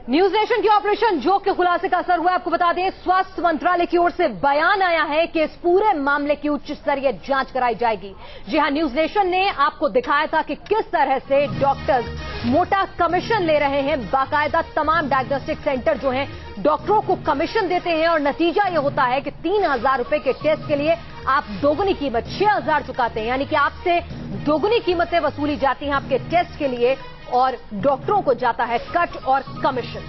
News nation की operation joke के खुलासे का असर हुआ। आपको बता दें, स्वास्थ्य मंत्रालय की ओर से बयान आया है कि इस पूरे मामले की उच्च स्तरीय जांच कराई जाएगी। जी हां, न्यूज नेशन ने आपको दिखाया था कि किस तरह से डॉक्टर्स मोटा कमीशन ले रहे हैं। बाकायदा तमाम डायग्नोस्टिक सेंटर जो हैं डॉक्टरों को कमीशन देते हैं और नतीजा यह होता है कि 3,000 रुपए के टेस्ट के लिए आप दोगुनी कीमत 6,000 चुकाते हैं, यानी कि आपसे दोगुनी कीमतें वसूली जाती हैं आपके टेस्ट के लिए और डॉक्टरों को जाता है कट और कमीशन।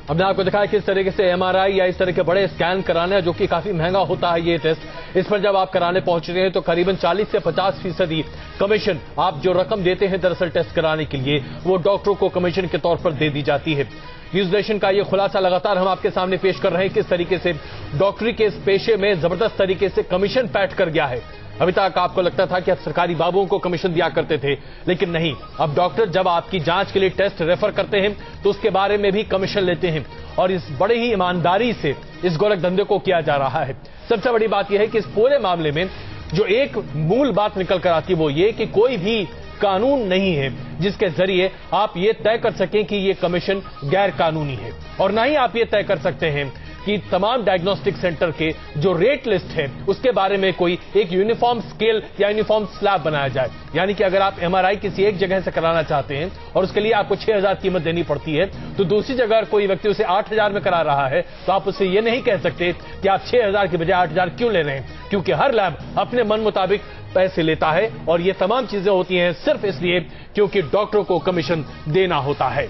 हमने आपको दिखाया किस तरीके से एमआरआई या इस तरह के बड़े स्कैन कराने, जो कि काफी महंगा होता है ये टेस्ट, इस पर जब आप कराने पहुंचते हैं तो करीबन 40 से 50% कमीशन आप जो रकम देते हैं दरअसल टेस्ट कराने के लिए वो डॉक्टरों को कमीशन के तौर पर दे दी जाती है। न्यूज नेशन का ये खुलासा लगातार हम आपके सामने पेश कर रहे हैं किस तरीके से डॉक्टरी के इस पेशे में जबरदस्त तरीके से कमीशन पैठ कर गया है। अभी तक आपको लगता था कि अब सरकारी बाबुओं को कमीशन दिया करते थे, लेकिन नहीं, अब डॉक्टर जब आपकी जांच के लिए टेस्ट रेफर करते हैं तो उसके बारे में भी कमीशन लेते हैं और इस बड़े ही ईमानदारी से इस गोरख धंधे को किया जा रहा है। सबसे बड़ी बात यह है कि इस पूरे मामले में जो एक मूल बात निकल कर आती है वो ये कि कोई भी कानून नहीं है जिसके जरिए आप ये तय कर सकें कि ये कमीशन गैर कानूनी है, और ना ही आप ये तय कर सकते हैं कि तमाम डायग्नोस्टिक सेंटर के जो रेट लिस्ट है उसके बारे में कोई एक यूनिफॉर्म स्केल या यूनिफॉर्म स्लैब बनाया जाए। यानी कि अगर आप एमआरआई किसी एक जगह से कराना चाहते हैं और उसके लिए आपको 6,000 कीमत देनी पड़ती है, तो दूसरी जगह अगर कोई व्यक्ति उसे 8,000 में करा रहा है तो आप उससे ये नहीं कह सकते कि आप 6,000 की बजाय 8,000 क्यों ले रहे हैं, क्योंकि हर लैब अपने मन मुताबिक पैसे लेता है और ये तमाम चीजें होती हैं सिर्फ इसलिए क्योंकि डॉक्टरों को कमीशन देना होता है।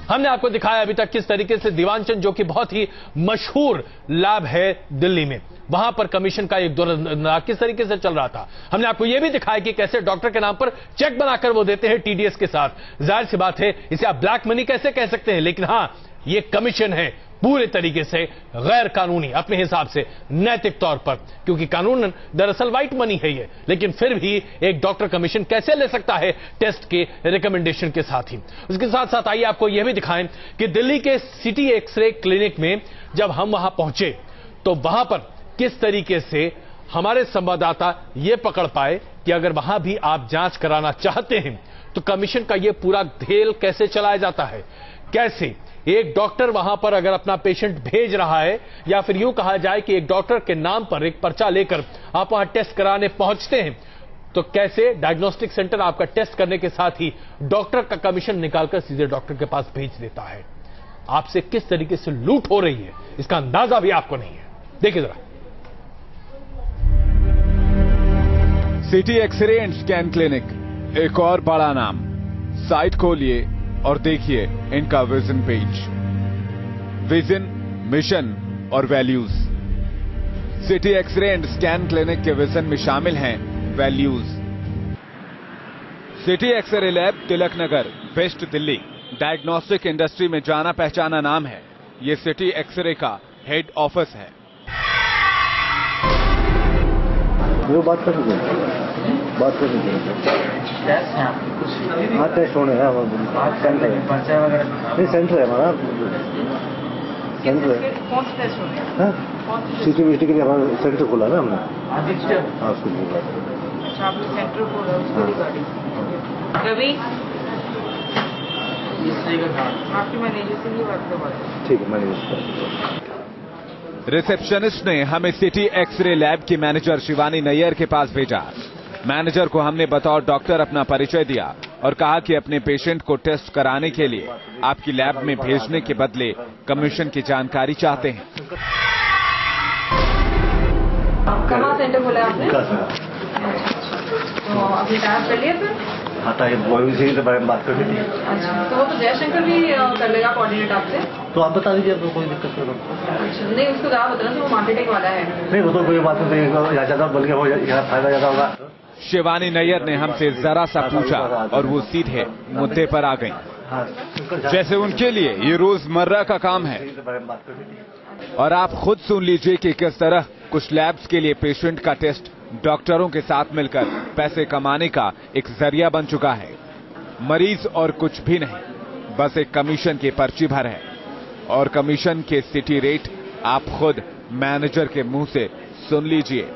हमने आपको दिखाया अभी तक किस तरीके से दीवानचंद, जो कि बहुत ही मशहूर लैब है दिल्ली में, वहां पर कमीशन का एक दौर किस तरीके से चल रहा था। हमने आपको यह भी दिखाया कि कैसे डॉक्टर के नाम पर चेक बनाकर वो देते हैं टीडीएस के साथ। जाहिर सी बात है, इसे आप ब्लैक मनी कैसे कह सकते हैं, लेकिन हां, ये कमीशन है पूरे तरीके से गैर कानूनी अपने हिसाब से, नैतिक तौर पर, क्योंकि कानून दरअसल व्हाइट मनी है ये, लेकिन फिर भी एक डॉक्टर कमीशन कैसे ले सकता है टेस्ट के रिकमेंडेशन के साथ ही। उसके साथ साथ आइए आपको यह भी दिखाएं कि दिल्ली के सिटी एक्सरे क्लिनिक में जब हम वहां पहुंचे तो वहां पर किस तरीके से हमारे संवाददाता ये पकड़ पाए कि अगर वहां भी आप जांच कराना चाहते हैं तो कमीशन का ये पूरा खेल कैसे चलाया जाता है, कैसे एक डॉक्टर वहां पर अगर अपना पेशेंट भेज रहा है, या फिर यूं कहा जाए कि एक डॉक्टर के नाम पर एक पर्चा लेकर आप वहां टेस्ट कराने पहुंचते हैं, तो कैसे डायग्नोस्टिक सेंटर आपका टेस्ट करने के साथ ही डॉक्टर का कमीशन निकालकर सीधे डॉक्टर के पास भेज देता है। आपसे किस तरीके से लूट हो रही है इसका अंदाजा भी आपको नहीं है। देखिए जरा। City X ray and scan clinic, एक और बड़ा नाम। साइट खोलिए और देखिए इनका विजन पेज। विजन, मिशन और values. City X ray and scan clinic के विजन में शामिल हैं values. City X ray lab, Tilak Nagar, west Delhi, diagnostic industry में जाना पहचाना नाम है। ये सिटी एक्सरे का हेड ऑफिस है। बात कर हाँ, टेस्ट होने हैं सेंटर है, नहीं सेंटर है हमारा, सेंटर है। कौन से टेस्ट होने हैं? सीटीवीटी के लिए हमारा सेंटर खोला ना हमने। हाँ, उसको खोला। अच्छा, आपने सेंटर खोला उसके रिगार्डिंग। कभी आपके मैनेजर से ही बात करवा। ठीक है, मैनेजर। रिसेप्शनिस्ट ने हमें सिटी एक्सरे लैब की मैनेजर शिवानी नैयर के पास भेजा। मैनेजर को हमने बतौर डॉक्टर अपना परिचय दिया और कहा कि अपने पेशेंट को टेस्ट कराने के लिए आपकी लैब में भेजने के बदले कमीशन की जानकारी चाहते हैं। कहाँ सेंटर खोला आपने? तो अभी टाइम कर लिया फिर? हाँ, वो से तो बात कर ली। अच्छा, तो वो तो जयशंकर भी कर लेगा कोऑर्डिनेट आपसे। तो आप बता दीजिए, आपको कोई दिक्कत करो। अच्छा, नहीं उसको ज्यादा बताना तो वो मार्केटिंग वाला है। नहीं, वो तो कोई बात नहीं, ज्यादा बल्कि हो जाए, फायदा ज्यादा होगा। शिवानी नैयर ने हमसे जरा सा पूछा और वो सीधे मुद्दे पर आ गईं। जैसे उनके लिए ये रोजमर्रा का काम है। और आप खुद सुन लीजिए कि किस तरह कुछ लैब्स के लिए पेशेंट का टेस्ट डॉक्टरों के साथ मिलकर पैसे कमाने का एक जरिया बन चुका है। मरीज और कुछ भी नहीं, बस एक कमीशन की पर्ची भर है। और कमीशन के सिटी रेट आप खुद मैनेजर के मुंह से सुन लीजिए।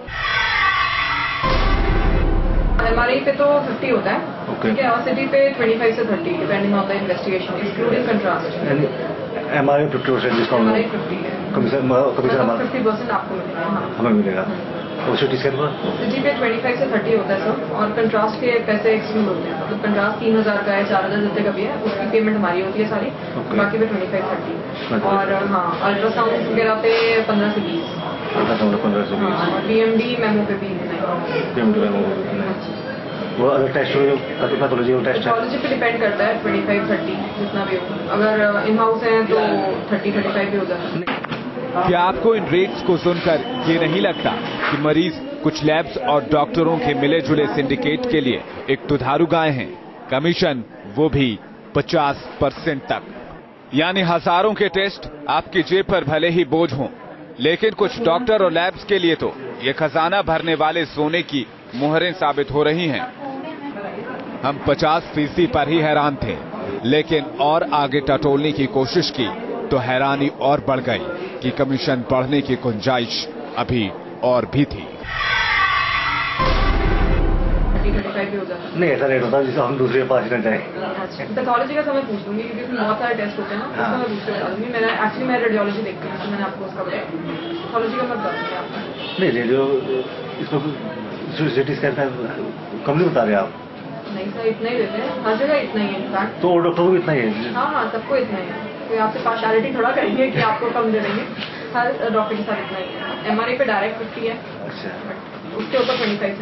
एमआरआई पे तो 50 होता है, ठीक है, और सिटी पे 25 से 30 depending on the investigation including contrast. MRI 50% discount हमारे 50 है, कमीशन हमारा 50% आपको मिलेगा। हाँ, हमें मिलेगा। और सिटी स्कैन पर सिटी पे 25 से 30 होता है सर, और कंट्रास्ट के पैसे एक्सक्लूड होते हैं। मतलब कंट्रास्ट 3000 का है, 4000 जितने का भी है, उसकी पेमेंट हमारी होती है सारी, बाकी पे 25-30। और हाँ, अल्ट्रासाउंड वगैरह पे 15 से 20। 15 से 20। और PMD मेमो पे भी वो अगर टेस्ट हो पैथोलॉजी टेस्ट है, पैथोलॉजी पे डिपेंड करता है, 25-30 जितना भी हो। अगर इन हाउस है तो 30-35 भी हो जाता है। क्या आपको इन रेट्स को सुनकर ये नहीं लगता कि मरीज कुछ लैब्स और डॉक्टरों के मिले जुले सिंडिकेट के लिए एक दुधारू गाय हैं? कमीशन वो भी 50% तक, यानी हजारों के टेस्ट आपकी जेब पर भले ही बोझ हों, लेकिन कुछ डॉक्टर और लैब्स के लिए तो ये खजाना भरने वाले सोने की मुहरें साबित हो रही हैं। हम 50% पर ही हैरान थे, लेकिन और आगे टटोलने की कोशिश की तो हैरानी और बढ़ गई कि कमीशन बढ़ने की गुंजाइश अभी और भी थी। 30-35 भी हो जाता है। नहीं ऐसा रेट होता जिससे हम दूसरे के पास न जाए। पैथोलॉजी का तो मैं पूछ लूंगी, क्योंकि उसमें बहुत सारे टेस्ट होते हैं ना, उसका मैं दूसरे बता दूंगी। मैं रेडियोलॉजी देखती हूँ, तो मैंने आपको उसका बताया। पैथोलॉजी का मैं बता दूंगी आपको। नहीं रेडियो इसमें सिटी स्कैन का कम नहीं बता रहे आप? नहीं सर, इतना ही देते हैं, हर जगह इतना ही है इनफैक्ट। तो डॉक्टर को भी इतना ही है? हाँ, सबको इतना ही है। कोई आपसे पार्शियलिटी थोड़ा करेंगे कि आपको कम दे देंगे, हर डॉक्टर के साथ इतना ही है। MRI पे डायरेक्ट 50 है, अच्छा, उसके ऊपर 25-30 है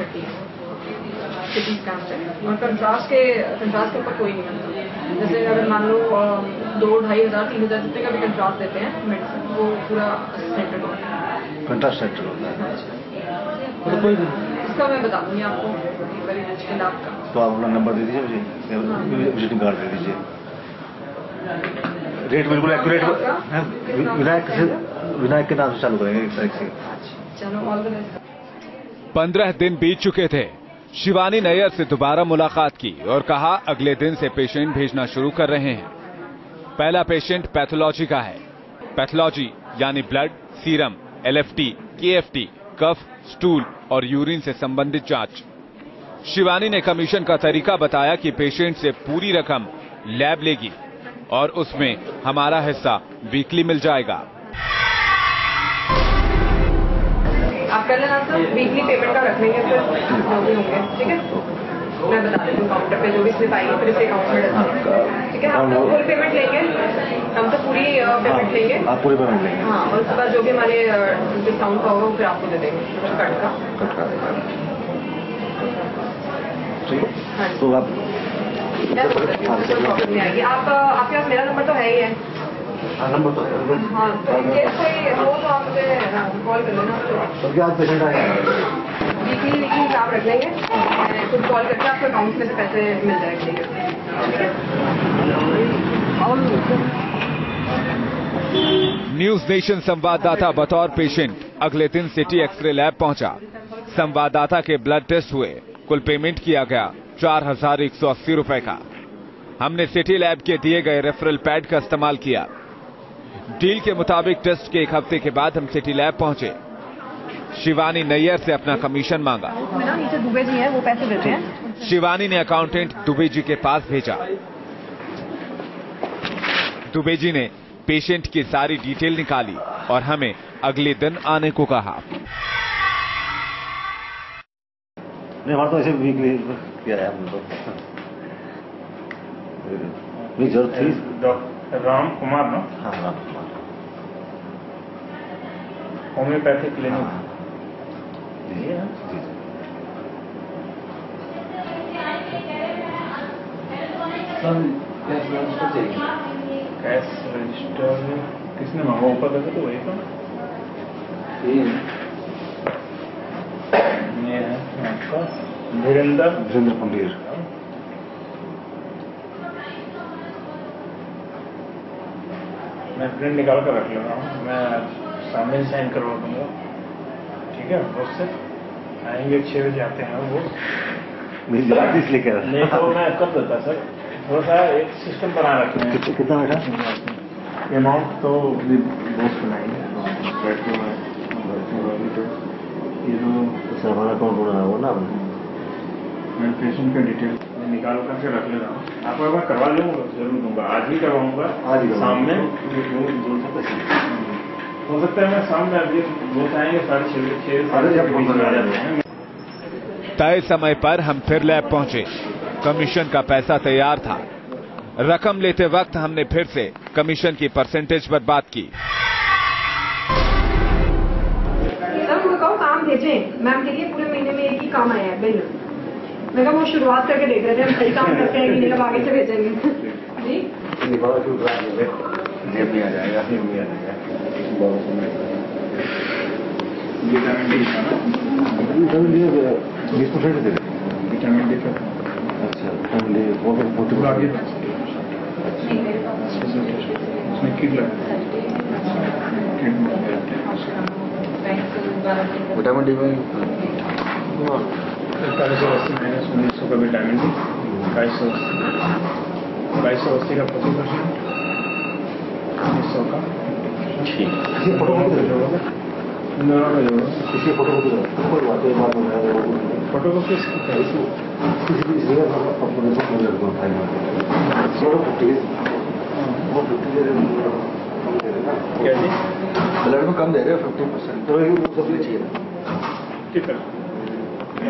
सिटी स्कैन पे। और कंट्रास्ट के ऊपर कोई नहीं है। जैसे अगर मान लो 2-2.5 हज़ार 3 हज़ार जितने का भी कंट्रास्ट देते हैं मेडिसिन, वो पूरा सेंटर होता है, कंट्रास्ट सेंटर होता है। इसका मैं बता दूंगी आपको वेरिफिकेशन आपका। तो आप अपना नंबर दे दीजिए मुझे, विजिटिंग कार्ड दे दीजिए। रेट बिल्कुल एक्यूरेट है, विनायक के नाम से चालू करेंगे 1 तारीख से। चलो, ऑल द बेस्ट। 15 दिन बीत चुके थे। शिवानी नैयर से दोबारा मुलाकात की और कहा अगले दिन से पेशेंट भेजना शुरू कर रहे हैं। पहला पेशेंट पैथोलॉजी का है। पैथोलॉजी यानी ब्लड, सीरम, LFT, KFT, कफ, स्टूल और यूरिन से संबंधित जांच। शिवानी ने कमीशन का तरीका बताया कि पेशेंट से पूरी रकम लैब लेगी और उसमें हमारा हिस्सा वीकली मिल जाएगा। आप कर लेना सर, वीकली पेमेंट का रख लेंगे फिर जो भी होंगे, ठीक है? मैं बता देती हूँ काउंटर पे जो भी स्लिप आएगी फिर इसे अकाउंट में डाल देंगे, ठीक है? हम तो फुल पेमेंट लेंगे, हम तो पूरी पेमेंट लेंगे। आप पूरी पेमेंट लेंगे? हाँ, और उसके बाद जो भी हमारे डिस्काउंट का होगा वो फिर आपको दे देंगे कट का। तो आप प्रॉब्लम नहीं आएगी। आपके पास मेरा नंबर तो है ही है। नंबर तो हाँ, तो इनकेस कोई हो तो आप मुझे कॉल कर लेना। तो क्या आज पेशेंट आए? वीकली हिसाब रख लेंगे, खुद कॉल करके आपके अकाउंट में से पैसे मिल जाएंगे। न्यूज नेशन संवाददाता बतौर पेशेंट अगले दिन सिटी एक्सरे लैब पहुंचा। संवाददाता के ब्लड टेस्ट हुए। कुल पेमेंट किया गया 4180 रुपए का। हमने सिटी लैब के दिए गए रेफरल पैड का इस्तेमाल किया। डील के मुताबिक टेस्ट के 1 हफ्ते के बाद हम सिटी लैब पहुंचे। शिवानी नैयर से अपना कमीशन मांगा। नीचे दुबे जी हैं, वो पैसे देते हैं। शिवानी ने अकाउंटेंट दुबे जी के पास भेजा। दुबे जी ने पेशेंट की सारी डिटेल निकाली और हमें अगले दिन आने को कहा। नहीं, हमारा तो ऐसे वीकली किया है हमने तो। नहीं जरूरत थी। डॉक्टर राम कुमार ना? हाँ, Ram Kumar homeopathic clinic. Cash register किसने मांगा? ऊपर लगे तो वही तो ये है आपका धीरेन्द्र पंडीर। मैं प्रिंट निकाल कर रख ले रहा हूँ, मैं सामने साइन करवा दूंगा, ठीक है? उससे आएंगे 6 बजे आते हैं वो। इसलिए कह रहा नहीं तो मैं कर देता सर, थोड़ा सा एक सिस्टम बना रखे हैं। कितना बेटा अमाउंट तो बॉस बनाएंगे। ये तो हमारा अकाउंट बना हुआ ना आपने? मैं पेशेंट का डिटेल निकाल करके रख लेना। आपको एक बार करवा लूँगा, जरूर दूंगा, आज ही करवाऊंगा, शाम में। हो सकता है मैं शाम में अभी वो आएंगे 6:30 तय समय पर हम फिर लैब पहुंचे। कमीशन का पैसा तैयार था। रकम लेते वक्त हमने फिर से कमीशन की परसेंटेज पर बात की। काम भेजें मैम के लिए, पूरे महीने में एक ही काम आया है बिल। मैं कहा वो शुरुआत करके देख रहे थे, हम सही काम करते हैं कि नहीं, अब आगे से भेजेंगे। जी नहीं आ जाएगा, नहीं आ जाएगा। विटामिन डी का ना 20% दे विटामिन डी का। अच्छा, विटामिन डी वो उसमें किट लगा विटामिन डी में 4180 माइनस 1900 का विटामिन डी, 2280 का 25%, 1900 का। ठीक, फोटो को जोड़ो, इसकी फोटो कोई बात है, बात हो रहा है फोटो को किस क्या जी ब्लड में कम दे रहे हो 50%, तो वो सब चाहिए। ठीक है,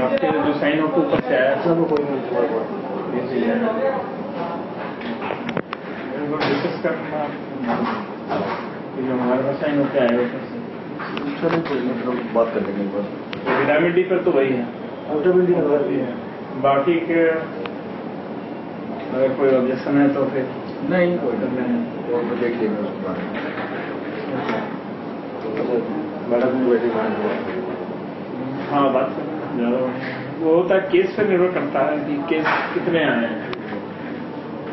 आपके जो साइन आउट ऊपर से आया सब कोई नहीं डिस्कस करना जो हमारे पास साइन होते आएगा बात कर लेंगे। विटामिन डी पर तो वही है, विटामिन डी है। बाकी के अगर कोई ऑब्जेक्शन है तो फिर नहीं कोई नहीं, वो देख लेंगे उसके बारे में। मैडम भी बैठी हाँ बात ज़्यादा वो होता है, केस पर निर्भर करता है कि केस कितने आए हैं।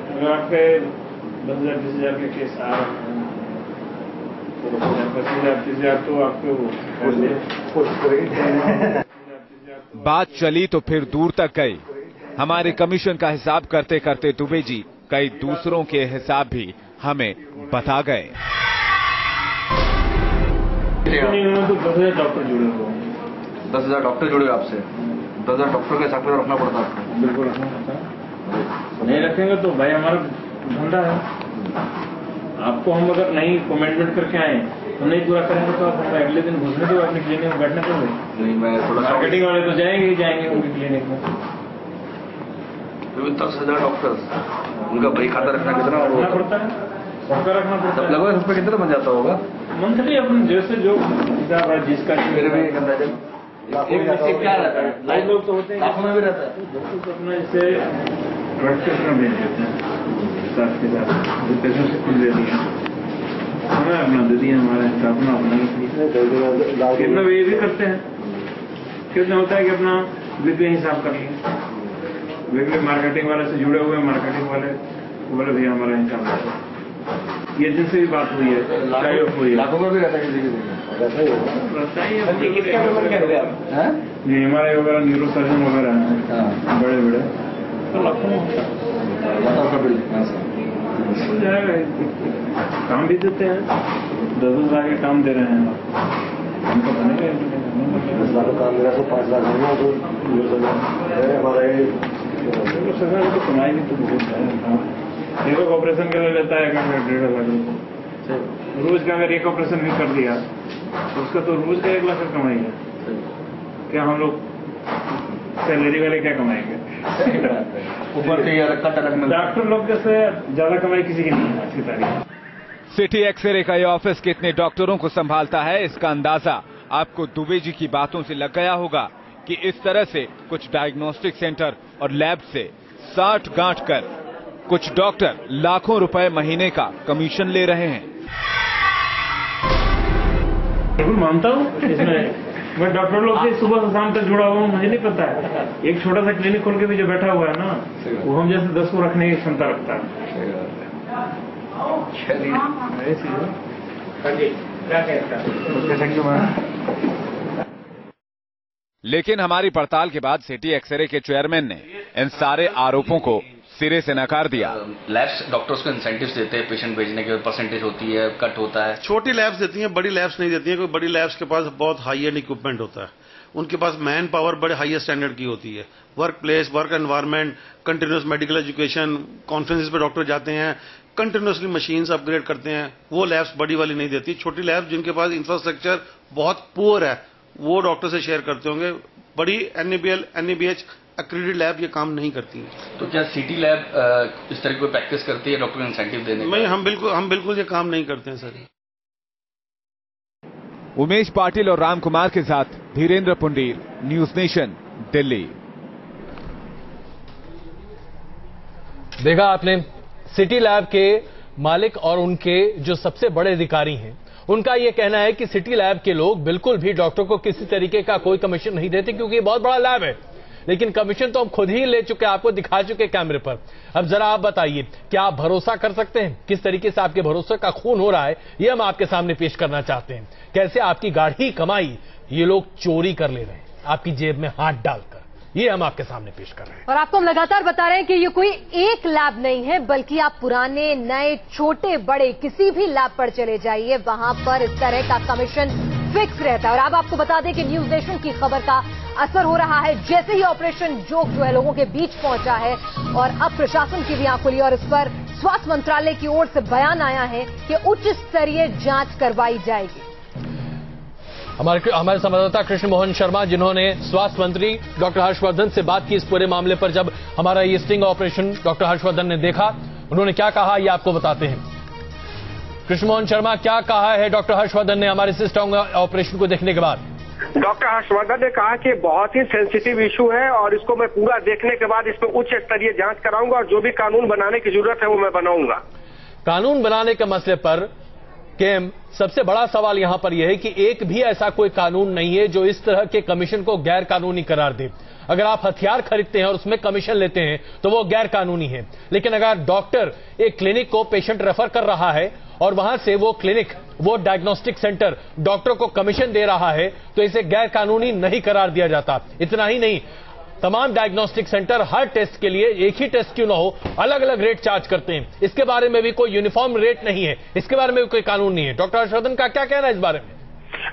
अगर आपके 10,000 20,000 के केस आ रहे हैं, 25,000 30,000 तो आपको बात चली तो फिर दूर तक गई। हमारे कमीशन का हिसाब करते करते दुबे जी कई दूसरों के हिसाब भी हमें बता गए। तो 10,000 डॉक्टर जुड़े हुए, 10,000 डॉक्टर जुड़े आपसे, 10,000 डॉक्टर का हिसाब रखना पड़ता है आपको। बिल्कुल रखना पड़ता है, नहीं रखेंगे तो भाई हमारा धंधा है। आपको हम अगर नहीं कमेंटमेंट करके आए तो नहीं पूरा करेंगे तो आप हमें अगले दिन घुसने दो, अपनी क्लिनिक में बैठने दो। नहीं, मैं थोड़ा मार्केटिंग वाले तो जाएंगे ही जाएंगे उनकी क्लिनिक में। 10,000 डॉक्टर, उनका बही खाता रखना कितना रखना पड़ता है, सबका रखना पड़ता है। लगभग उसमें कितना बन जाता होगा मंथली अपन जैसे जो जिसका मेरे भी क्या रहता है, लाइव लोग तो होते हैं, लाखों में भी रहता है। अपना जैसे ड्रग टेस्ट में भेज देते हैं साथ के साथ, पैसों से कुछ दे दिया हमें, अपना दे दिया हमारे हिसाब अपना कितना ये भी करते हैं। कितना होता है कि अपना वीकली हिसाब कर लिया, वीकली मार्केटिंग वाले से जुड़े हुए मार्केटिंग वाले बोले भैया हमारा हिसाब है, ये जिनसे भी बात हुई है लाखों में भी रहता है किसी किसी नहीं, हमारे वगैरह न्यूरो सर्जन वगैरह हैं बड़े बड़े, तो लाखों में हो जाएगा। काम भी देते हैं, 10 लाख के काम दे रहे हैं, हमको बनेगा 10 लाख का काम मेरा तो 5 लाख है, हमारा सरकार को कमाई भी तो बहुत है। एक ऑपरेशन के लिए लेता है 1.5 लाख रुपये रोज का, अगर एक ऑपरेशन भी कर दिया तो उसका तो रोज का 1 लाख का कमाई है। क्या हम लोग सैलरी वाले क्या कमाएंगे? ऊपर से डॉक्टर लोग जैसे ज्यादा कमाई किसी की नहीं है आज की तारीख। सिटी एक्सरे का ये ऑफिस कितने डॉक्टरों को संभालता है, इसका अंदाजा आपको दुबे जी की बातों से लग गया होगा कि इस तरह से कुछ डायग्नोस्टिक सेंटर और लैब से साठ गांठ कर कुछ डॉक्टर लाखों रुपए महीने का कमीशन ले रहे हैं। बिल्कुल मानता हूँ इसमें, मैं डॉक्टर लोग से सुबह से शाम तक जुड़ा हुआ हूँ, मुझे नहीं पता है। एक छोटा सा क्लिनिक खोल के भी जो बैठा हुआ है ना, वो हम जैसे 10 को रखने की क्षमता रखता है। लेकिन हमारी पड़ताल के बाद सिटी एक्सरे के चेयरमैन ने इन सारे आरोपों को सिरे से नकार दिया। लैब्स डॉक्टर्स को इंसेंटिव्स देते हैं, पेशेंट भेजने के परसेंटेज होती है, कट होता है। छोटी लैब्स देती हैं, बड़ी लैब्स नहीं देती हैं। कोई बड़ी लैब्स के पास बहुत हाई एंड इक्विपमेंट होता है, उनके पास मैन पावर बड़े हाईएस्ट स्टैंडर्ड की होती है, work place, work environment, continuous medical education, conferences पे डॉक्टर जाते हैं, कंटिन्यूसली मशीन्स अपग्रेड करते हैं। वो लैब्स बड़ी वाली नहीं देती, छोटी लैब्स जिनके पास इंफ्रास्ट्रक्चर बहुत पुअर है वो डॉक्टर से शेयर करते होंगे। बड़ी NABL, NABH एक्रेडिटेड लैब ये काम नहीं करती है। तो क्या सिटी लैब इस तरह की प्रैक्टिस करती है डॉक्टर को इंसेंटिव देने का? नहीं, हम बिल्कुल ये काम नहीं करते हैं सर। उमेश पाटिल और राम कुमार के साथ धीरेन्द्र पुंडीर, न्यूज नेशन, दिल्ली। देखा आपने, सिटी लैब के मालिक और उनके जो सबसे बड़े अधिकारी हैं, उनका यह कहना है कि सिटी लैब के लोग बिल्कुल भी डॉक्टर को किसी तरीके का कोई कमीशन नहीं देते, क्योंकि ये बहुत बड़ा लैब है। लेकिन कमीशन तो हम खुद ही ले चुके, आपको दिखा चुके कैमरे पर। अब जरा आप बताइए, क्या आप भरोसा कर सकते हैं? किस तरीके से आपके भरोसे का खून हो रहा है, ये हम आपके सामने पेश करना चाहते हैं। कैसे आपकी गाढ़ी कमाई ये लोग चोरी कर ले रहे हैं, आपकी जेब में हाथ डालकर, ये हम आपके सामने पेश कर रहे हैं। और आपको हम लगातार बता रहे हैं कि ये कोई एक लैब नहीं है, बल्कि आप पुराने, नए, छोटे, बड़े किसी भी लैब पर चले जाइए, वहां पर इस तरह का कमीशन फिक्स रहता है। और अब आपको बता दें कि न्यूज नेशन की खबर का असर हो रहा है। जैसे ही ऑपरेशन जोक जो है लोगों के बीच पहुंचा है और अब प्रशासन की भी आंख खुली और इस पर स्वास्थ्य मंत्रालय की ओर से बयान आया है कि उच्च स्तरीय जांच करवाई जाएगी। हमारे संवाददाता कृष्ण मोहन शर्मा, जिन्होंने स्वास्थ्य मंत्री डॉक्टर हर्षवर्धन से बात की इस पूरे मामले पर, जब हमारा ये स्टिंग ऑपरेशन डॉक्टर हर्षवर्धन ने देखा, उन्होंने क्या कहा ये आपको बताते हैं। कृष्ण मोहन शर्मा, क्या कहा है डॉक्टर हर्षवर्धन ने हमारे इस स्टिंग ऑपरेशन को देखने के बाद? डॉक्टर हर्षवर्धन ने कहा कि बहुत ही सेंसिटिव इशू है और इसको मैं पूरा देखने के बाद इसमें उच्च स्तरीय जांच कराऊंगा और जो भी कानून बनाने की जरूरत है वो मैं बनाऊंगा। कानून बनाने के मसले पर केम, सबसे बड़ा सवाल यहां पर यह है कि एक भी ऐसा कोई कानून नहीं है जो इस तरह के कमीशन को गैर कानूनी करार दे। अगर आप हथियार खरीदते हैं और उसमें कमीशन लेते हैं तो वो गैर कानूनी है, लेकिन अगर डॉक्टर एक क्लिनिक को पेशेंट रेफर कर रहा है और वहां से वो क्लिनिक, वो डायग्नोस्टिक सेंटर डॉक्टर को कमीशन दे रहा है, तो इसे गैर कानूनी नहीं करार दिया जाता। इतना ही नहीं, तमाम डायग्नोस्टिक सेंटर हर टेस्ट के लिए एक ही टेस्ट क्यों ना हो, अलग अलग रेट चार्ज करते हैं। इसके बारे में भी कोई यूनिफॉर्म रेट नहीं है, इसके बारे में भी कोई कानून नहीं है। डॉक्टर हर्षवर्धन का क्या कहना है इस बारे में?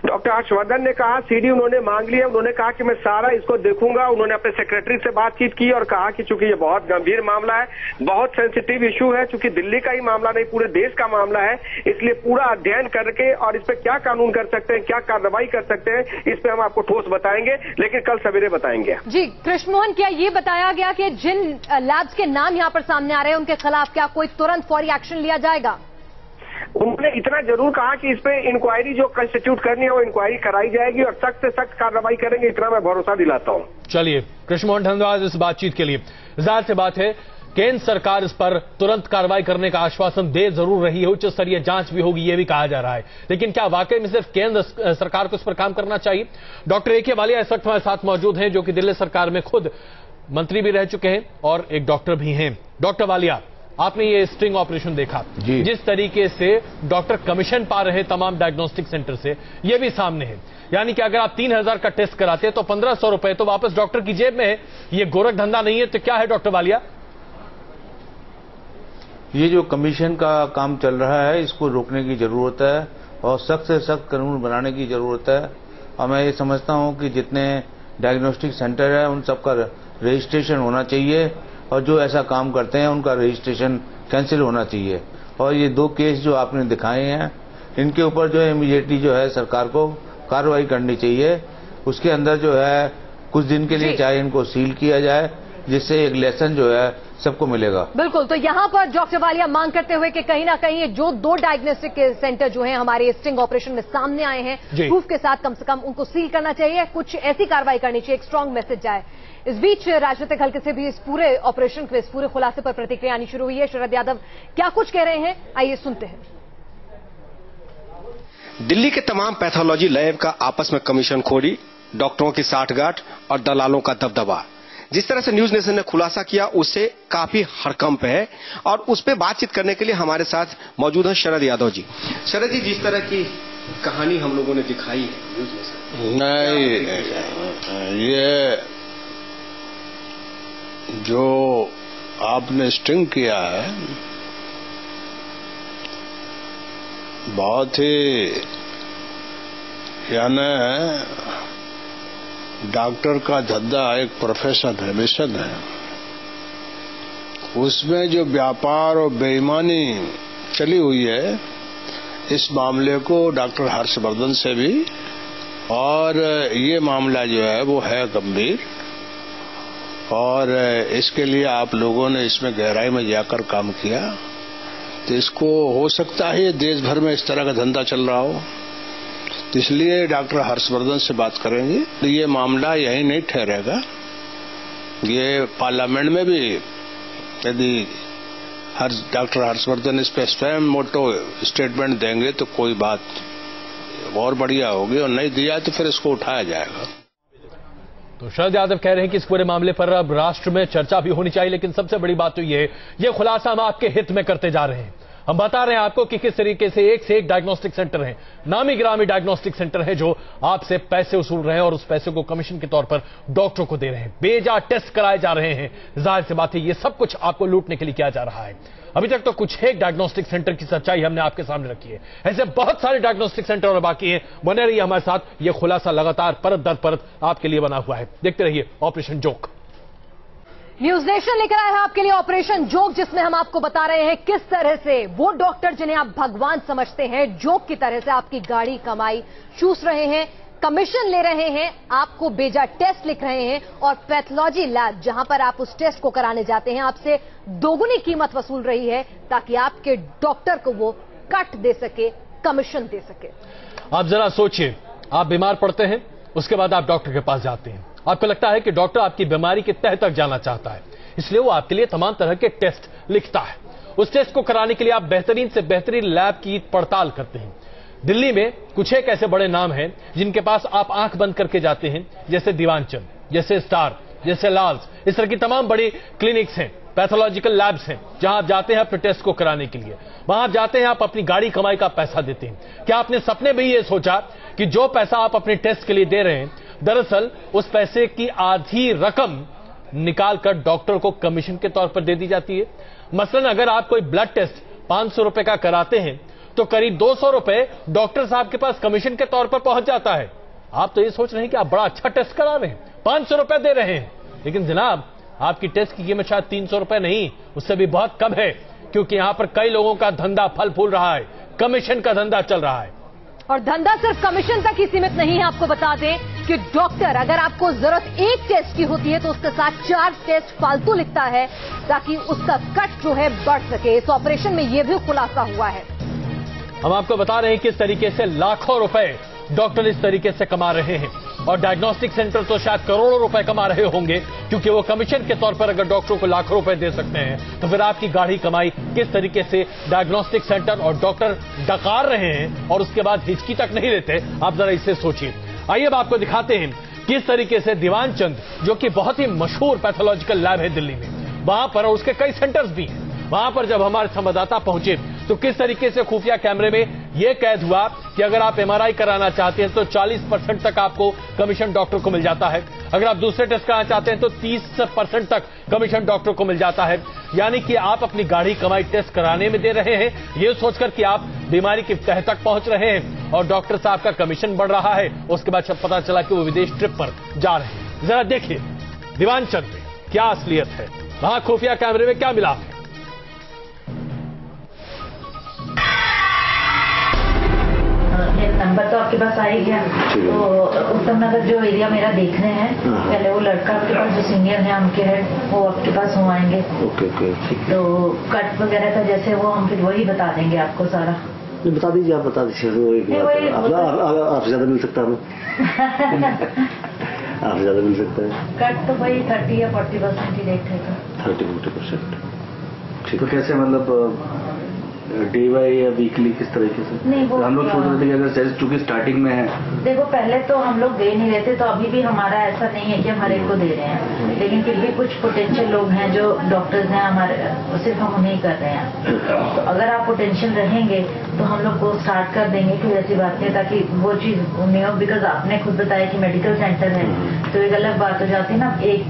डॉक्टर हर्षवर्धन ने कहा सीडी उन्होंने मांग लिया, उन्होंने कहा कि मैं सारा इसको देखूंगा। उन्होंने अपने सेक्रेटरी से बातचीत की और कहा कि चूंकि ये बहुत गंभीर मामला है, बहुत सेंसिटिव इशू है, चूंकि दिल्ली का ही मामला नहीं पूरे देश का मामला है, इसलिए पूरा अध्ययन करके और इस पे क्या कानून कर सकते हैं, क्या कार्रवाई कर सकते हैं, इस पे हम आपको ठोस बताएंगे, लेकिन कल सवेरे बताएंगे। जी कृष्ण मोहन, क्या ये बताया गया कि जिन लैब्स के नाम यहाँ पर सामने आ रहे हैं उनके खिलाफ क्या कोई तुरंत फौरी एक्शन लिया जाएगा? उन्होंने इतना जरूर कहा कि इस पे इंक्वायरी जो कंस्टिट्यूट करनी है वो इंक्वायरी कराई जाएगी और सख्त से सख्त कार्रवाई करेंगे, इतना मैं भरोसा दिलाता हूं। चलिए कृष्ण मोहन, धन्यवाद इस बातचीत के लिए। जाहिर सी बात है केंद्र सरकार इस पर तुरंत कार्रवाई करने का आश्वासन दे जरूर रही है, उच्च स्तरीय जांच भी होगी ये भी कहा जा रहा है, लेकिन क्या वाकई में सिर्फ केंद्र सरकार को इस पर काम करना चाहिए? डॉक्टर AK वालिया इस वक्त हमारे साथ मौजूद हैं, जो कि दिल्ली सरकार में खुद मंत्री भी रह चुके हैं और एक डॉक्टर भी हैं। डॉक्टर वालिया, आपने ये स्टिंग ऑपरेशन देखा, जिस तरीके से डॉक्टर कमीशन पा रहे तमाम डायग्नोस्टिक सेंटर से, ये भी सामने है। यानी कि अगर आप 3000 का टेस्ट कराते हैं तो 1500 रुपए तो वापस डॉक्टर की जेब में है। ये गोरख धंधा नहीं है तो क्या है डॉक्टर वालिया? ये जो कमीशन का काम चल रहा है इसको रोकने की जरूरत है और सख्त से सख्त कानून बनाने की जरूरत है। और मैं ये समझता हूं कि जितने डायग्नोस्टिक सेंटर है उन सबका रजिस्ट्रेशन होना चाहिए और जो ऐसा काम करते हैं उनका रजिस्ट्रेशन कैंसिल होना चाहिए। और ये 2 केस जो आपने दिखाए हैं इनके ऊपर जो है इमीडिएटली जो है सरकार को कार्रवाई करनी चाहिए। उसके अंदर जो है कुछ दिन के लिए चाहे इनको सील किया जाए, जिससे एक लेसन जो है सबको मिलेगा। बिल्कुल, तो यहां पर डॉक्टर वालिया मांग करते हुए कि कहीं ना कहीं जो 2 डायग्नोस्टिक सेंटर जो हैं हमारे स्टिंग ऑपरेशन में सामने आए हैं, प्रूफ के साथ कम से कम उनको सील करना चाहिए, कुछ ऐसी कार्रवाई करनी चाहिए, एक स्ट्रांग मैसेज जाए। इस बीच राजनीतिक हल्के से भी इस पूरे ऑपरेशन के, इस पूरे खुलासे पर प्रतिक्रिया आनी शुरू हुई है। शरद यादव क्या कुछ कह रहे हैं, आइए सुनते हैं। दिल्ली के तमाम पैथोलॉजी लैब का आपस में कमीशन खोरी, डॉक्टरों की साठगांठ और दलालों का दबदबा, जिस तरह से न्यूज नेशन ने खुलासा किया उससे काफी हड़कंप है। और उस पर बातचीत करने के लिए हमारे साथ मौजूद हैं शरद यादव जी। शरद जी, जिस तरह की कहानी हम लोगों ने दिखाई है न्यूज नेशन, नहीं, ये जो आपने स्टिंग किया है बहुत ही यानी डॉक्टर का धंधा एक प्रोफेशन है, मिशन है। उसमें जो व्यापार और बेईमानी चली हुई है, इस मामले को डॉक्टर हर्षवर्धन से भी, और ये मामला जो है वो है गंभीर, और इसके लिए आप लोगों ने इसमें गहराई में जाकर काम किया, तो इसको हो सकता है देश भर में इस तरह का धंधा चल रहा हो, तो इसलिए डॉक्टर हर्षवर्धन से बात करेंगे। तो ये मामला यही नहीं ठहरेगा, ये पार्लियामेंट में भी यदि डॉक्टर हर्षवर्धन इस पर स्वयं मोटो स्टेटमेंट देंगे तो कोई बात और बढ़िया होगी, और नहीं दिया तो फिर इसको उठाया जाएगा। तो शरद यादव कह रहे हैं कि इस पूरे मामले पर अब राष्ट्र में चर्चा भी होनी चाहिए, लेकिन सबसे बड़ी बात तो ये खुलासा हम आपके हित में करते जा रहे हैं। हम बता रहे हैं आपको कि किस तरीके से एक डायग्नोस्टिक सेंटर हैं, नामी गिरामी डायग्नोस्टिक सेंटर हैं, जो आपसे पैसे वसूल रहे हैं और उस पैसे को कमीशन के तौर पर डॉक्टरों को दे रहे हैं। बेजा टेस्ट कराए जा रहे हैं। जाहिर सी बात है ये सब कुछ आपको लूटने के लिए किया जा रहा है। अभी तक तो कुछ एक डायग्नोस्टिक सेंटर की सच्चाई हमने आपके सामने रखी है, ऐसे बहुत सारे डायग्नोस्टिक सेंटर और बाकी हैं। बने रहिए हमारे साथ, ये खुलासा लगातार परत दर परत आपके लिए बना हुआ है। देखते रहिए ऑपरेशन जोक। न्यूज नेशन लेकर आया है आपके लिए ऑपरेशन जोक, जिसमें हम आपको बता रहे हैं किस तरह से वो डॉक्टर जिन्हें आप भगवान समझते हैं, जोक की तरह से आपकी गाड़ी कमाई चूस रहे हैं, कमीशन ले रहे हैं, आपको बेजा टेस्ट लिख रहे हैं, और पैथोलॉजी लैब जहां पर आप उस टेस्ट को कराने जाते हैं आपसे दोगुनी कीमत वसूल रही है, ताकि आपके डॉक्टर को वो कट दे सके, कमीशन दे सके। आप जरा सोचिए, आप बीमार पड़ते हैं, उसके बाद आप डॉक्टर के पास जाते हैं, आपको लगता है कि डॉक्टर आपकी बीमारी के तह तक जाना चाहता है, इसलिए वो आपके लिए तमाम तरह के टेस्ट लिखता है। उस टेस्ट को कराने के लिए आप बेहतरीन से बेहतरीन लैब की पड़ताल करते हैं। दिल्ली में कुछ एक ऐसे बड़े नाम हैं जिनके पास आप आंख बंद करके जाते हैं, जैसे दीवानचंद, जैसे स्टार, जैसे लाल्स, इस तरह की तमाम बड़ी क्लिनिक्स हैं, पैथोलॉजिकल लैब्स हैं, जहां आप जाते हैं अपने टेस्ट को कराने के लिए। वहां आप जाते हैं, आप अपनी गाड़ी कमाई का पैसा देते हैं। क्या आपने सपने में ये सोचा कि जो पैसा आप अपने टेस्ट के लिए दे रहे हैं, दरअसल उस पैसे की आधी रकम निकालकर डॉक्टर को कमीशन के तौर पर दे दी जाती है? मसलन अगर आप कोई ब्लड टेस्ट 500 रुपए का कराते हैं, तो करीब 200 रुपए डॉक्टर साहब के पास कमीशन के तौर पर पहुंच जाता है। आप तो ये सोच रहे हैं कि आप बड़ा अच्छा टेस्ट करा रहे हैं, 500 रुपए दे रहे हैं, लेकिन जनाब आपकी टेस्ट की कीमत शायद 300 रुपए नहीं, उससे भी बहुत कम है, क्योंकि यहां पर कई लोगों का धंधा फल फूल रहा है, कमीशन का धंधा चल रहा है। और धंधा सिर्फ कमीशन तक ही सीमित नहीं है। आपको बता दें कि डॉक्टर अगर आपको जरूरत एक टेस्ट की होती है तो उसके साथ 4 टेस्ट फालतू लिखता है, ताकि उसका कट जो है बढ़ सके। इस ऑपरेशन में यह भी खुलासा हुआ है। हम आपको बता रहे हैं किस तरीके से लाखों रुपए डॉक्टर इस तरीके से कमा रहे हैं, और डायग्नोस्टिक सेंटर तो शायद करोड़ों रुपए कमा रहे होंगे, क्योंकि वो कमीशन के तौर पर अगर डॉक्टरों को लाखों रुपए दे सकते हैं, तो फिर आपकी गाढ़ी कमाई किस तरीके से डायग्नोस्टिक सेंटर और डॉक्टर डकार रहे हैं और उसके बाद हिचकी तक नहीं लेते, आप जरा इससे सोचिए। आइए अब आपको दिखाते हैं किस तरीके से दीवानचंद, जो कि बहुत ही मशहूर पैथोलॉजिकल लैब है दिल्ली में, वहां पर, और उसके कई सेंटर्स भी हैं, वहां पर जब हमारे संवाददाता पहुंचे तो किस तरीके से खुफिया कैमरे में यह कैद हुआ कि अगर आप एमआरआई कराना चाहते हैं तो 40% तक आपको कमीशन डॉक्टर को मिल जाता है, अगर आप दूसरे टेस्ट कराना चाहते हैं तो 30% तक कमीशन डॉक्टर को मिल जाता है। यानी कि आप अपनी गाढ़ी कमाई टेस्ट कराने में दे रहे हैं, ये सोचकर कि आप बीमारी की तह तक पहुंच रहे हैं, और डॉक्टर साहब का कमीशन बढ़ रहा है। उसके बाद जब पता चला कि वो विदेश ट्रिप पर जा रहे हैं। जरा देखिए दीवानचंद में क्या असलियत है, वहां खुफिया कैमरे में क्या मिला है। नंबर तो आपके पास आ ही गया। तो उत्तम नगर जो एरिया मेरा देख रहे हैं, पहले वो लड़का आपके पास जो सीनियर है उनके हेड, वो आपके पास हो आएंगे। ओके तो कट वगैरह का जैसे वो हम फिर वही बता देंगे आपको सारा। बता दीजिए, आप बता दीजिए। आपसे ज्यादा मिल सकता है आपसे ज्यादा मिल सकता है। कट तो भाई 30 या 40% ही रेट है। 30-40%। ठीक है। कैसे मतलब डे बाय या वीकली किस तरीके से? नहीं, वो हम लोग सोच रहे थे कि अगर सेल्स चूंकि स्टार्टिंग में है। देखो पहले तो हम लोग दे नहीं रहे थे, तो अभी भी हमारा ऐसा नहीं है कि हम हर एक को दे रहे हैं, लेकिन फिर भी कुछ पोटेंशियल लोग हैं जो डॉक्टर्स हैं हमारे, सिर्फ हम उन्हें कर रहे हैं। तो अगर आप पोटेंशियल रहेंगे तो हम लोग को स्टार्ट कर देंगे, कोई ऐसी बात नहीं, ताकि वो चीज नहीं हो। बिकॉज आपने खुद बताया कि मेडिकल सेंटर है, तो एक अलग बात हो जाती है ना, एक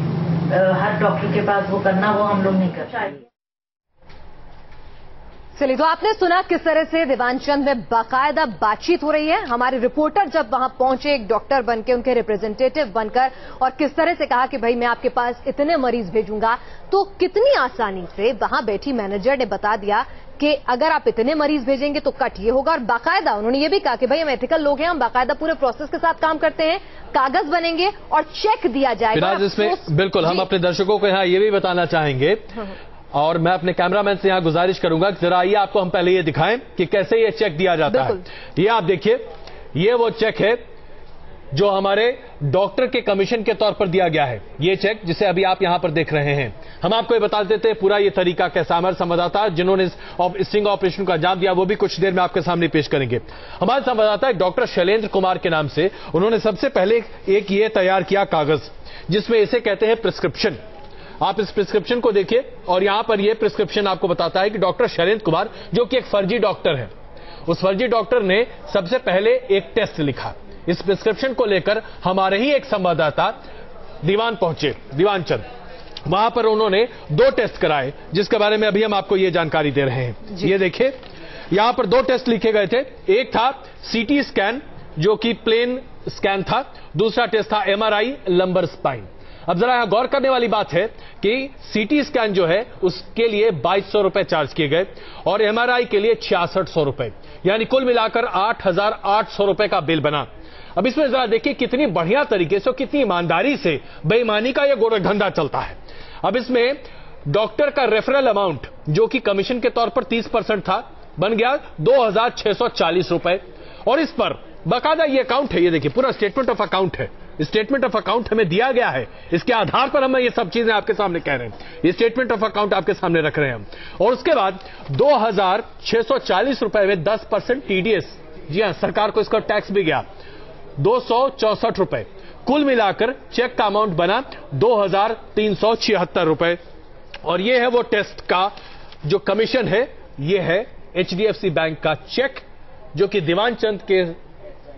हर डॉक्टर के पास वो करना, वो हम लोग नहीं कर। चलिए, तो आपने सुना किस तरह से दीवानचंद में बाकायदा बातचीत हो रही है। हमारे रिपोर्टर जब वहां पहुंचे एक डॉक्टर बनकर, उनके रिप्रेजेंटेटिव बनकर, और किस तरह से कहा कि भाई मैं आपके पास इतने मरीज भेजूंगा, तो कितनी आसानी से वहां बैठी मैनेजर ने बता दिया कि अगर आप इतने मरीज भेजेंगे तो कट ये होगा। और बाकायदा उन्होंने ये भी कहा कि भाई हम एथिकल लोग हैं, हम बाकायदा पूरे प्रोसेस के साथ काम करते हैं, कागज बनेंगे और चेक दिया जाएगा। इसमें बिल्कुल हम अपने दर्शकों को यहाँ ये भी बताना चाहेंगे, और मैं अपने कैमरामैन से यहां गुजारिश करूंगा कि जरा आइए आपको हम पहले ये दिखाएं कि कैसे ये चेक दिया जाता है। ये आप देखिए, ये वो चेक है जो हमारे डॉक्टर के कमीशन के तौर पर दिया गया है। ये चेक जिसे अभी आप यहां पर देख रहे हैं, हम आपको ये बता देते हैं पूरा ये तरीका कैसा। हमारे संवाददाता जिन्होंने इस स्टिंग ऑपरेशन को अंजाम दिया वो भी कुछ देर में आपके सामने पेश करेंगे। हमारे संवाददाता डॉक्टर शैलेंद्र कुमार के नाम से, उन्होंने सबसे पहले एक ये तैयार किया कागज, जिसमें इसे कहते हैं प्रिस्क्रिप्शन। आप इस प्रिस्क्रिप्शन को देखिए, और यहां पर यह प्रिस्क्रिप्शन आपको बताता है कि डॉक्टर शैलेंद्र कुमार, जो कि एक फर्जी डॉक्टर है, उस फर्जी डॉक्टर ने सबसे पहले एक टेस्ट लिखा। इस प्रिस्क्रिप्शन को लेकर हमारे ही एक संवाददाता दीवान पहुंचे, दीवानचंद। वहां पर उन्होंने 2 टेस्ट कराए, जिसके बारे में अभी हम आपको ये जानकारी दे रहे हैं। ये देखिए, यहां पर 2 टेस्ट लिखे गए थे। एक था सीटी स्कैन, जो कि प्लेन स्कैन था। दूसरा टेस्ट था MRI लंबर स्पाइन। अब जरा यहां गौर करने वाली बात है कि सीटी स्कैन जो है उसके लिए 2200 रुपए चार्ज किए गए, और MRI के लिए 6600 रुपए, यानी कुल मिलाकर 8800 रुपए का बिल बना। अब इसमें जरा देखिए कितनी बढ़िया तरीके से, कितनी ईमानदारी से बेईमानी का यह गोरखधंधा चलता है। अब इसमें डॉक्टर का रेफरल अमाउंट, जो कि कमीशन के तौर पर 30% था, बन गया 2640 रुपए। और इस पर बाकायदा ये अकाउंट है, ये देखिए पूरा स्टेटमेंट ऑफ अकाउंट है। स्टेटमेंट ऑफ अकाउंट हमें दिया गया है, इसके आधार पर हम ये सब चीजें आपके सामने कह रहे हैं। ये स्टेटमेंट ऑफ अकाउंट आपके सामने रख रहे हैं हम। और उसके बाद 2640 रुपए में 10% TDS, जी हां, सरकार को इसका टैक्स भी गया, 264 रुपए। कुल मिलाकर चेक का अमाउंट बना 2376 रुपए। और ये है वो टेस्ट का जो कमीशन है, ये है HDFC बैंक का चेक, जो कि दीवानचंद के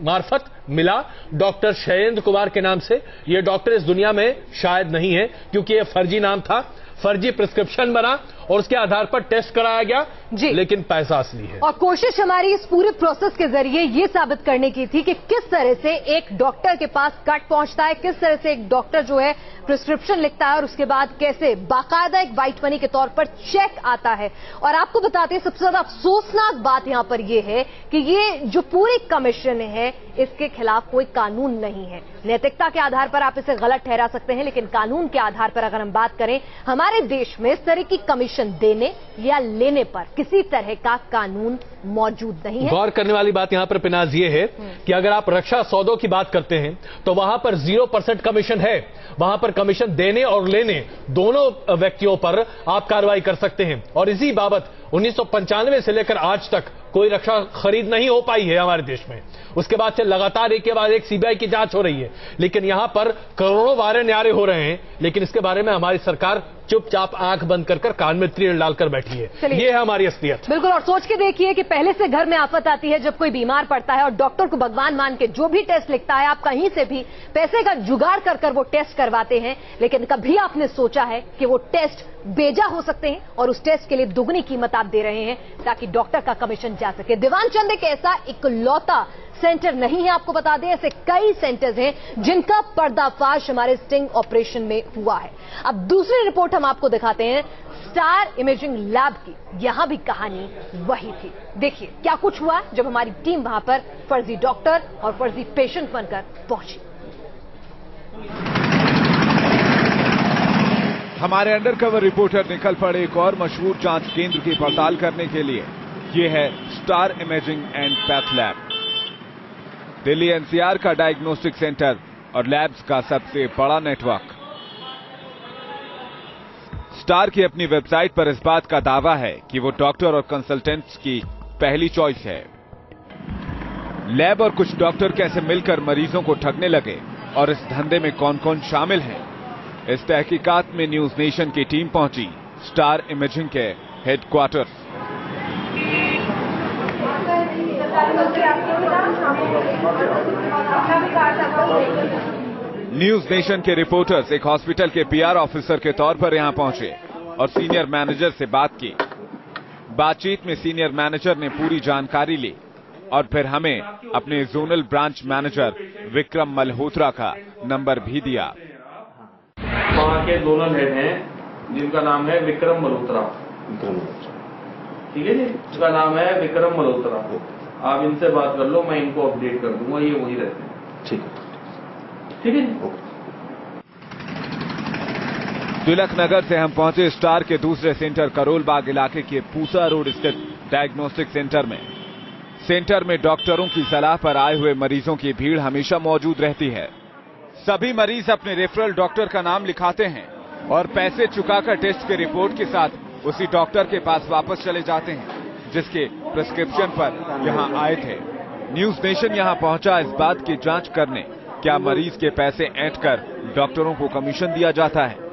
मार्फत मिला डॉक्टर शैलेंद्र कुमार के नाम से। ये डॉक्टर इस दुनिया में शायद नहीं है, क्योंकि ये फर्जी नाम था, फर्जी प्रिस्क्रिप्शन बना और उसके आधार पर टेस्ट कराया गया जी, लेकिन पैसा असली है। और कोशिश हमारी इस पूरे प्रोसेस के जरिए ये साबित करने की थी कि किस तरह से एक डॉक्टर के पास कट पहुंचता है, किस तरह से एक डॉक्टर जो है प्रिस्क्रिप्शन लिखता है, और उसके बाद कैसे बाकायदा एक व्हाइट मनी के तौर पर चेक आता है। और आपको बताते हैं सबसे ज्यादा अफसोसनाक बात यहां पर यह है कि ये जो पूरी कमीशन है, इसके खिलाफ कोई कानून नहीं है। नैतिकता के आधार पर आप इसे गलत ठहरा सकते हैं, लेकिन कानून के आधार पर अगर हम बात करें, हमारे देश में इस तरह की कमीशन देने या लेने पर किसी तरह का कानून मौजूद नहीं है। गौर करने वाली बात यहां पर पिनाज ये है कि अगर आप रक्षा सौदों की बात करते हैं तो वहां पर 0% कमीशन है। वहां पर कमीशन देने और लेने दोनों व्यक्तियों पर आप कार्रवाई कर सकते हैं। और इसी बाबत 1995 से लेकर आज तक कोई रक्षा खरीद नहीं हो पाई है हमारे देश में। उसके बाद से लगातार एक के बाद एक सीबीआई की जांच हो रही है, लेकिन यहां पर करोड़ों वारे न्यारे हो रहे हैं, लेकिन इसके बारे में हमारी सरकार चुपचाप आंख बंद कर कान में तेल डालकर बैठी है। ये है हमारी असलियत। बिल्कुल। और सोच के देखिए कि पहले से घर में आफत आती है जब कोई बीमार पड़ता है, और डॉक्टर को भगवान मान के जो भी टेस्ट लिखता है, आप कहीं से भी पैसे का जुगाड़ कर वो टेस्ट करवाते हैं, लेकिन कभी आपने सोचा है कि वो टेस्ट बेजा हो सकते हैं, और उस टेस्ट के लिए दुगनी कीमत आप दे रहे हैं ताकि डॉक्टर का कमीशन जा सके। दीवानचंद एक ऐसा इकलौता सेंटर नहीं है, आपको बता दें ऐसे कई सेंटर्स हैं जिनका पर्दाफाश हमारे स्टिंग ऑपरेशन में हुआ है। अब दूसरी रिपोर्ट हम आपको दिखाते हैं स्टार इमेजिंग लैब की। यहां भी कहानी वही थी। देखिए क्या कुछ हुआ जब हमारी टीम वहां पर फर्जी डॉक्टर और फर्जी पेशेंट बनकर पहुंची। हमारे अंडरकवर रिपोर्टर निकल पड़े एक और मशहूर जांच केंद्र की पड़ताल करने के लिए। ये है star imaging and path lab, Delhi NCR का डायग्नोस्टिक सेंटर और लैब्स का सबसे बड़ा नेटवर्क। स्टार की अपनी वेबसाइट पर इस बात का दावा है कि वो डॉक्टर और कंसल्टेंट्स की पहली चॉइस है। लैब और कुछ डॉक्टर कैसे मिलकर मरीजों को ठगने लगे और इस धंधे में कौन कौन शामिल हैं, इस तहकीकात में न्यूज नेशन की टीम पहुंची स्टार इमेजिंग के हेडक्वार्टर। न्यूज नेशन के रिपोर्टर्स एक हॉस्पिटल के PR ऑफिसर के तौर पर यहां पहुंचे और सीनियर मैनेजर से बात की। बातचीत में सीनियर मैनेजर ने पूरी जानकारी ली और फिर हमें अपने zonal branch manager Vikram Malhotra का नंबर भी दिया। वहाँ के जोनल हेड हैं जिनका नाम है विक्रम मल्होत्रा। ठीक है जी, इसका नाम है विक्रम मल्होत्रा। आप इनसे बात कर लो, मैं इनको अपडेट कर दूंगा, ये वही रहते हैं। ठीक है, ठीक है जी। तिलक नगर से हम पहुंचे स्टार के दूसरे सेंटर करोल बाग इलाके के पूसा रोड स्थित डायग्नोस्टिक सेंटर में। सेंटर में डॉक्टरों की सलाह पर आए हुए मरीजों की भीड़ हमेशा मौजूद रहती है। सभी मरीज अपने रेफरल डॉक्टर का नाम लिखाते हैं और पैसे चुकाकर टेस्ट की रिपोर्ट के साथ उसी डॉक्टर के पास वापस चले जाते हैं जिसके प्रिस्क्रिप्शन पर यहां आए थे। न्यूज नेशन यहां पहुंचा इस बात की जांच करने, क्या मरीज के पैसे ऐंठकर डॉक्टरों को कमीशन दिया जाता है।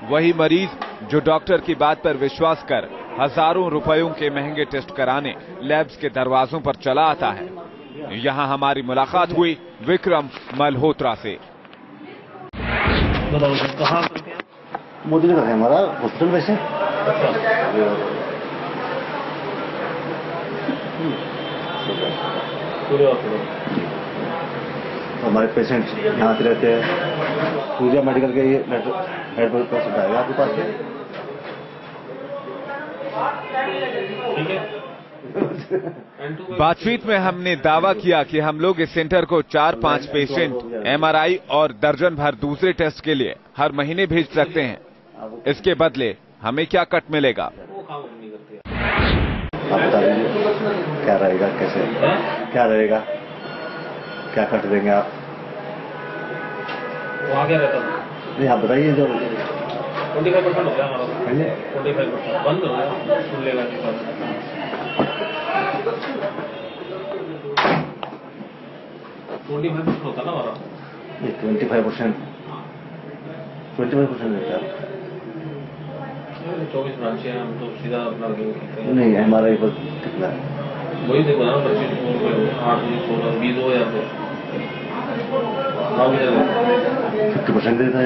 वही मरीज जो डॉक्टर की बात पर विश्वास कर हजारों रुपयों के महंगे टेस्ट कराने लैब्स के दरवाजों पर चला आता है। यहां हमारी मुलाकात हुई विक्रम मल्होत्रा से। कहाँ मोदी नगर है हमारा हॉस्पिटल वैसे। हमारे पेशेंट यहाँ से रहते हैं। पूजा मेडिकल के ये नेटवर्क पेशेंट आएगा आपके पास में। बातचीत में हमने दावा किया कि हम लोग इस सेंटर को 4-5 पेशेंट एमआरआई और दर्जन भर दूसरे टेस्ट के लिए हर महीने भेज सकते हैं। इसके बदले हमें क्या कट मिलेगा? आप बता दीजिए क्या रहेगा, कैसे क्या रहेगा, क्या कट देंगे आप? वहाँ क्या रहता है? नहीं आप बताइए। जो 25% हो गया हमारा, 25% बंद हो गया, सुन लेगा के पास 25% होता ना हमारा। 25% देता है। 24 ब्रांचें हैं, हम तो सीधा अपना नहीं एमआरआई पर कितना है? वही देखो ना, 25 8 16 20 हो या फिर 50% देता है।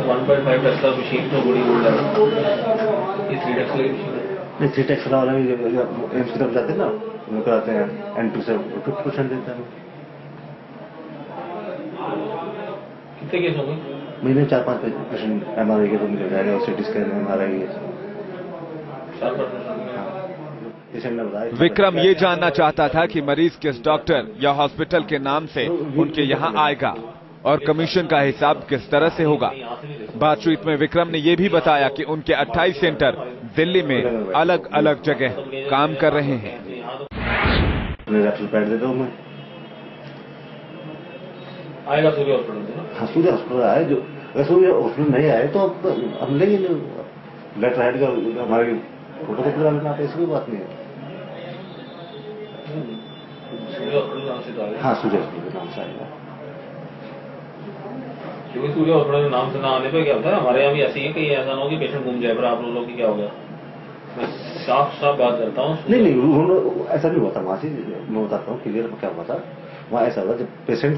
1.5 टेस्ला मशीन तो बड़ी बोल रहा है। ये 3 टेस्ला की मशीन है। नहीं 3 टेस्ला वाला भी एम्स की तरफ जाते हैं ना, वो कराते हैं N2 से 50% देता है। कितने केस होंगे? महीने 4-5 पेशेंट एमआरआई के तो निकल जाएगा, सिटी स्कैन एमआरआई। विक्रम ये जानना चाहता था कि मरीज किस डॉक्टर या हॉस्पिटल के नाम से उनके यहाँ आएगा और कमीशन का हिसाब किस तरह से होगा। बातचीत में विक्रम ने यह भी बताया कि उनके 28 सेंटर दिल्ली में अलग अलग जगह काम कर रहे हैं। पैड देता हूँ मैं। आएगा सूर्य हॉस्पिटल? हाँ सूर्य हॉस्पिटल आए। जो अगर सूर्य हॉस्पिटल नहीं आए तो हम लेंगे लेटर हेड का हमारी फोटो कॉपी डालना, ऐसी कोई बात नहीं है। सूर्य हॉस्पिटल नाम से तो आएगा। हाँ सूर्य हॉस्पिटल के नाम से आएगा। क्योंकि सूर्य हॉस्पिटल के नाम से ना आने पे क्या होता है, हमारे यहाँ भी ऐसी है कि ऐसा ना हो कि पेशेंट घूम जाए, पर आप लोगों की क्या होगा। मैं साफ बात करता हूँ। नहीं ऐसा नहीं होता वहाँ से। मैं बताता हूँ क्लियर क्या हुआ था वहाँ। ऐसा हुआ जब पेशेंट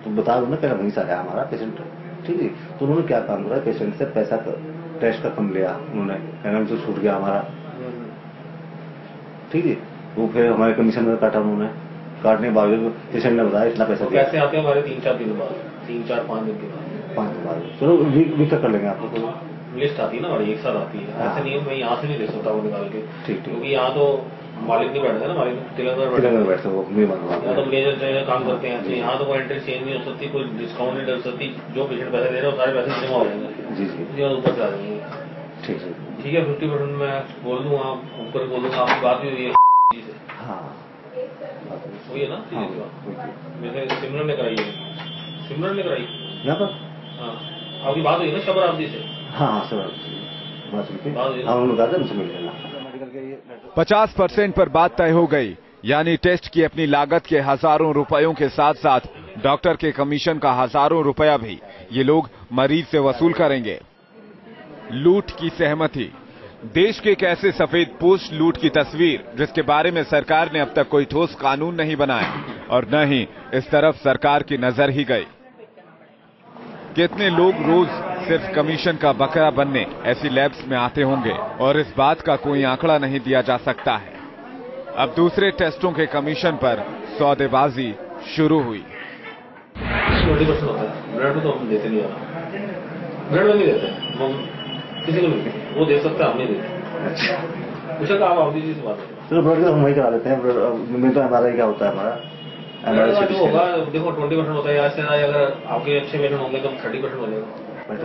तो बता दो ना, पहले वहीं से आया हमारा पेशेंट, ठीक है। तो उन्होंने क्या काम करा, पेशेंट से पैसा टेस्ट का कम लिया उन्होंने, कहना तो छूट गया हमारा, ठीक है। वो फिर हमारे कमीशन में काटा उन्होंने। काटने के बावजूद पेशेंट ने बताया इतना पैसा दिया। कैसे आते हैं हमारे 3-4 दिन बाद, 3-4-5 दिन के बाद, 5 दिन बाद। चलो वीक कर लेंगे आपको। तो लिस्ट आती है ना हमारी, एक साथ आती है। ऐसे नहीं मैं यहाँ से नहीं ले सकता वो निकाल के, ठीक। क्योंकि यहाँ तो मालिक नहीं बैठता ना, मालिक तिलक बैठते वो यहाँ तो मैनेजर काम करते हैं। यहाँ तो कोई एंट्री चेंज नहीं हो सकती, कोई डिस्काउंट नहीं कर सकती। जो पेशेंट पैसे दे रहे हैं सारे पैसे जमा हो जाएंगे। जी ऊपर से आ जाएंगे। ठीक है 50% मैं बोल दूंगा, ऊपर बोल दूंगा। आपकी बात भी हुई है से? हाँ हुई है ना। वैसे सिमरन ने कराई है, सिमरन ने कराई यहाँ पर। हाँ आपकी बात हुई ना शबर आबदी से? हाँ सर 50% पर बात तय हो गई, यानी टेस्ट की अपनी लागत के हजारों रुपयों के साथ साथ डॉक्टर के कमीशन का हजारों रुपया भी ये लोग मरीज से वसूल करेंगे। लूट की सहमति, देश के एक ऐसे सफेद पोस्ट लूट की तस्वीर जिसके बारे में सरकार ने अब तक कोई ठोस कानून नहीं बनाया और न ही इस तरफ सरकार की नजर ही गई। कितने लोग रोज सिर्फ कमीशन का बकरा बनने ऐसी लैब्स में आते होंगे और इस बात का कोई आंकड़ा नहीं दिया जा सकता है। अब दूसरे टेस्टों के कमीशन पर सौदेबाजी शुरू हुई। 20% होता है, ब्लड में तो हम देते नहीं होना, ब्लड में नहीं देते हम किसी को नहीं, वो दे सकते हम नहीं देते। पूछा आप आप दीजिए बात है। चलो ब्लड का हम वही करा देते हैं, में तो हमारा क्या होता है हमारा जो होगा देखो 20% होता है, या से अगर आपके अच्छे पेशेंट होंगे तो 30% हो जाएगा।